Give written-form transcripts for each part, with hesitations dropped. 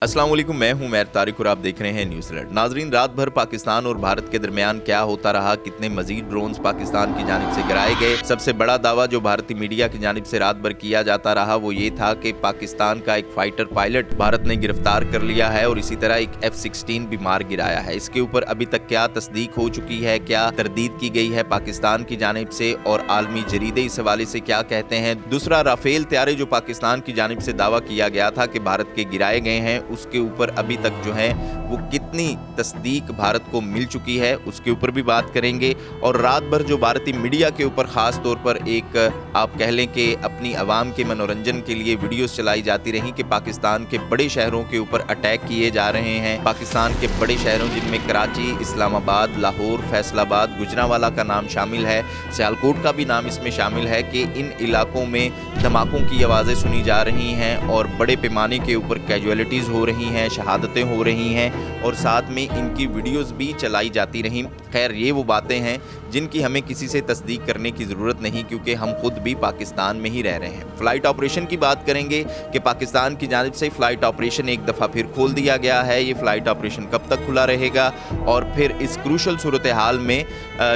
अस्सलाम वालेकुम, मैं हूं मैर तारिक और आप देख रहे हैं न्यूज़ अलर्ट। नाजरीन, रात भर पाकिस्तान और भारत के दरमियान क्या होता रहा, कितने मजीद ड्रोन्स पाकिस्तान की जानिब से गिराए गए। सबसे बड़ा दावा जो भारतीय मीडिया की जानिब से रात भर किया जाता रहा वो ये था कि पाकिस्तान का एक फाइटर पायलट भारत ने गिरफ्तार कर लिया है और इसी तरह एक F-16 भी मार गिराया है। इसके ऊपर अभी तक क्या तस्दीक हो चुकी है, क्या तरदीद की गई है पाकिस्तान की जानिब से और आलमी जरीदे इस हवाले से क्या कहते हैं। दूसरा, राफेल तैयारे जो पाकिस्तान की जानिब से दावा किया गया था कि भारत के गिराए गए हैं, उसके ऊपर अभी तक जो है वो कितनी तस्दीक भारत को मिल चुकी है उसके ऊपर भी बात करेंगे। और रात भर जो भारतीय मीडिया के ऊपर खास तौर पर एक आप कह लें कि अपनी आवाम के मनोरंजन के लिए वीडियोस चलाई जाती रहीं कि पाकिस्तान के बड़े शहरों के ऊपर अटैक किए जा रहे हैं। पाकिस्तान के बड़े शहरों जिनमें कराची, इस्लामाबाद, लाहौर, फैसलाबाद, गुजरांवाला का नाम शामिल है, सियालकोट का भी नाम इसमें शामिल है कि इन इलाकों में धमाकों की आवाज़ें सुनी जा रही हैं और बड़े पैमाने के ऊपर कैजुअलिटीज़ हो रही हैं, शहादतें हो रही हैं और साथ में इनकी वीडियोस भी चलाई जाती रहीं। खैर, ये वो बातें हैं जिनकी हमें किसी से तस्दीक करने की ज़रूरत नहीं क्योंकि हम खुद भी पाकिस्तान में ही रह रहे हैं। फ़्लाइट ऑपरेशन की बात करेंगे कि पाकिस्तान की जानिब से फ़्लाइट ऑपरेशन एक दफ़ा फिर खोल दिया गया है। ये फ़्लाइट ऑपरेशन कब तक खुला रहेगा और फिर इस क्रूशल सूरत हाल में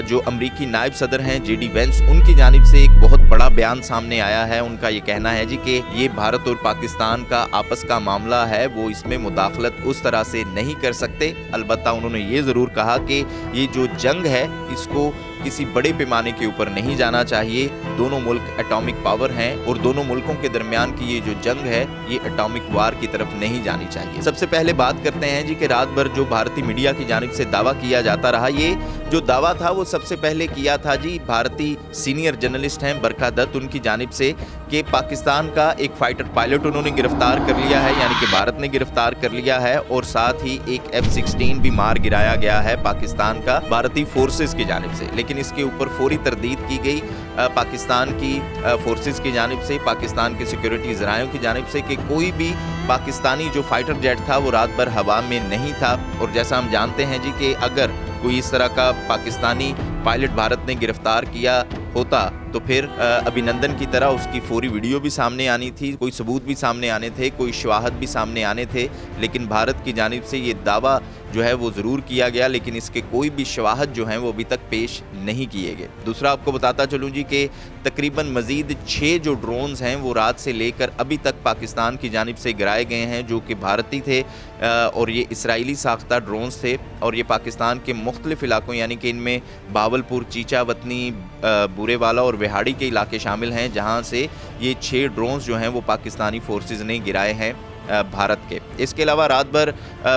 जो अमरीकी नायब सदर हैं JD वेंस, उनकी जानिब से एक बहुत बड़ा बयान सामने आया है। उनका ये कहना है जी कि ये भारत और पाकिस्तान का आपस का मामला है, वो इसमें मुदाखलत उस तरह से नहीं कर सकते। अलबत्ता उन्होंने ये ज़रूर कहा कि ये जो जंग है इसको किसी बड़े पैमाने के ऊपर नहीं जाना चाहिए। दोनों मुल्क एटॉमिक पावर हैं और दोनों मुल्कों के दरमियान की ये जो जंग है ये एटॉमिक वार की तरफ नहीं जानी चाहिए। सबसे पहले बात करते हैं जी कि रात भर जो भारतीय मीडिया की जानिब से दावा किया जाता रहा, ये जो दावा था वो सबसे पहले किया था जी भारतीय सीनियर जर्नलिस्ट हैं बरखा दत्त, उनकी जानिब से कि पाकिस्तान का एक फाइटर पायलट उन्होंने गिरफ्तार कर लिया है, यानी कि भारत ने गिरफ्तार कर लिया है और साथ ही एक F-16 भी मार गिराया गया है पाकिस्तान का भारतीय फोर्सेस की जानिब से। लेकिन इसके ऊपर फौरी तरदीद की गई पाकिस्तान की फोर्सेस की जानिब से, पाकिस्तान के सिक्योरिटी ज़रायों की जानिब से कि कोई भी पाकिस्तानी जो फाइटर जेट था वो रात भर हवा में नहीं था। और जैसा हम जानते हैं जी कि अगर कोई इस तरह का पाकिस्तानी पायलट भारत ने गिरफ्तार किया होता तो फिर अभिनंदन की तरह उसकी फौरी वीडियो भी सामने आनी थी, कोई सबूत भी सामने आने थे, कोई शवाहद भी सामने आने थे। लेकिन भारत की जानिब से ये दावा जो है वो ज़रूर किया गया लेकिन इसके कोई भी शवाहद जो हैं वो अभी तक पेश नहीं किए गए। दूसरा, आपको बताता चलूँ जी कि तकरीबन मज़ीद 6 जो ड्रोन्स हैं वो रात से लेकर अभी तक पाकिस्तान की जानिब से गिराए गए हैं जो कि भारतीय थे और ये इसराइली साख्ता ड्रोन्स थे और ये पाकिस्तान के मुख्तलिफ इलाकों यानी कि इनमें बावलपुर, चीचा वतनी, बूरेवाला और विहाड़ी के इलाके शामिल हैं जहां से ये 6 ड्रोन्स जो हैं वो पाकिस्तानी फोर्सेस ने गिराए हैं भारत के। इसके अलावा रात भर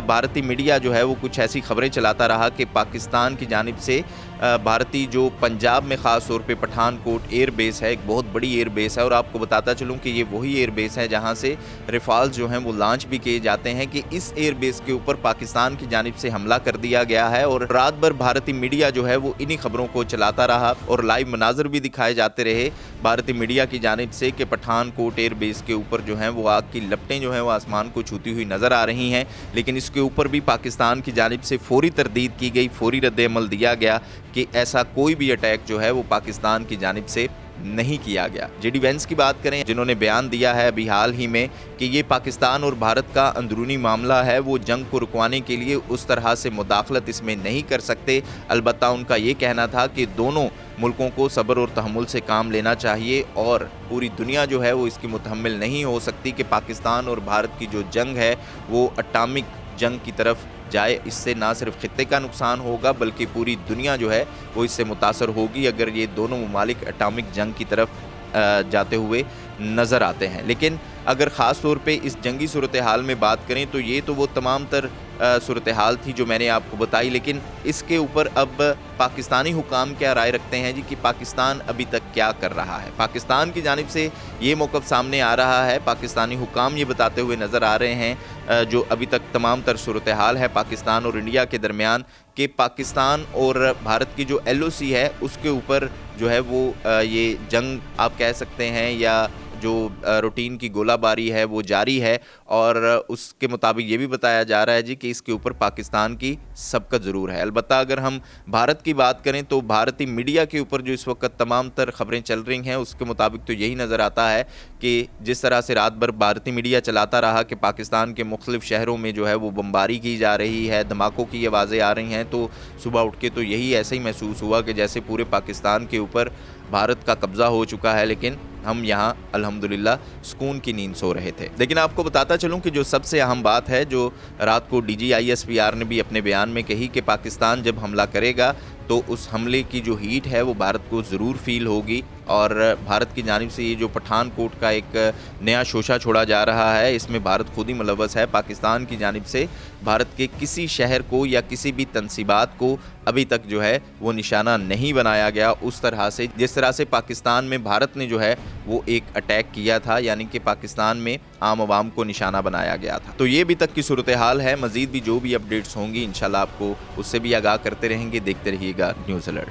भारतीय मीडिया जो है वो कुछ ऐसी खबरें चलाता रहा कि पाकिस्तान की जानिब से भारतीय जो पंजाब में ख़ास तौर पे पठानकोट एयर बेस है, एक बहुत बड़ी एयर बेस है और आपको बताता चलूँ कि ये वही एयर बेस है जहाँ से रिफाल्स जो हैं वो लॉन्च भी किए जाते हैं कि इस एयर बेस के ऊपर पाकिस्तान की जानिब से हमला कर दिया गया है। और रात भर भारतीय मीडिया जो है वो इन्हीं खबरों को चलाता रहा और लाइव मनाजर भी दिखाए जाते रहे भारतीय मीडिया की जानिब से कि पठानकोट एयर बेस के ऊपर जो हैं वो आग की लपटें जो हैं वो आसमान को छूती हुई नज़र आ रही हैं। लेकिन इसके ऊपर भी पाकिस्तान की जानिब से फौरी तरदीद की गई, फौरी रद्द-ए-अमल दिया गया कि ऐसा कोई भी अटैक जो है वो पाकिस्तान की जानिब से नहीं किया गया। JD वेंस की बात करें जिन्होंने बयान दिया है अभी हाल ही में कि ये पाकिस्तान और भारत का अंदरूनी मामला है, वो जंग को रुकवाने के लिए उस तरह से मुदाखलत इसमें नहीं कर सकते। अलबत्ता उनका ये कहना था कि दोनों मुल्कों को सब्र और तहम्मुल से काम लेना चाहिए और पूरी दुनिया जो है वो इसकी मुतहम्मिल नहीं हो सकती कि पाकिस्तान और भारत की जो जंग है वो एटॉमिक जंग की तरफ जाए। इससे ना सिर्फ खित्ते का नुकसान होगा बल्कि पूरी दुनिया जो है वो इससे मुतासर होगी अगर ये दोनों ममालिक एटॉमिक जंग की तरफ जाते हुए नज़र आते हैं। लेकिन अगर ख़ास तौर पे इस जंगी सूरत हाल में बात करें तो ये तो वो तमाम तर सूरत हाल थी जो मैंने आपको बताई। लेकिन इसके ऊपर अब पाकिस्तानी हुकाम क्या राय रखते हैं जी कि पाकिस्तान अभी तक क्या कर रहा है। पाकिस्तान की जानिब से ये मौक़िफ़ सामने आ रहा है, पाकिस्तानी हुकाम ये बताते हुए नज़र आ रहे हैं जो अभी तक तमाम तर सूरत हाल है पाकिस्तान और इंडिया के दरमियान कि पाकिस्तान और भारत की जो LOC है उसके ऊपर जो है वो ये जंग आप कह सकते हैं या जो रूटीन की गोलाबारी है वो जारी है اور اس کے مطابق یہ بھی بتایا جا رہا ہے جی کہ اس کے اوپر پاکستان کی سبقت ضرور ہے۔ البتہ اگر ہم بھارت کی بات کریں تو بھارتی میڈیا کے اوپر جو اس وقت تمام تر خبریں چل رہی ہیں اس کے مطابق تو یہی نظر آتا ہے کہ جس طرح سے رات بھر بھارتی میڈیا چلاتا رہا کہ پاکستان کے مختلف شہروں میں جو ہے وہ بمباری کی جا رہی ہے، دھماکوں کی آوازیں آ رہی ہیں، تو صبح اٹھ کے تو یہی ایسا ہی محسوس ہوا کہ جیسے پورے پاکستان کے اوپر بھارت کا قبضہ ہو چکا ہے، لیکن ہم یہاں الحمدللہ سکون کی نیند سو رہے تھے۔ لیکن آپ کو بتاتا چلوں کہ جو سب سے اہم بات ہے جو رات کو DGISPR نے بھی اپنے بیان میں کہی کہ پاکستان جب حملہ کرے گا تو اس حملے کی جو ہیٹ ہے وہ بھارت کو ضرور فیل ہوگی، اور بھارت کی جانب سے یہ جو پٹھان کوٹ کا ایک نیا شوشہ چھوڑا جا رہا ہے اس میں بھارت خود ہی ملوث ہے۔ پاکستان کی جانب سے بھارت کے کسی شہر کو یا کسی بھی تنصیبات کو ابھی تک جو ہے وہ نشانہ نہیں بنایا گیا اس طرح سے جس طرح سے پاکستان میں بھارت نے جو ہے وہ ایک اٹیک کیا تھا، یعنی کہ پاکستان میں عام عوام کو نشانہ بنایا گیا تھا۔ تو یہ ابھی تک کی صورتحال ہے، مزید بھی جو بھی اپڈیٹس ہوں گی انشاءاللہ آپ کو اس سے بھی آگاہ کرتے رہیں گے۔ دیکھتے رہیے گا نیوز الرٹ۔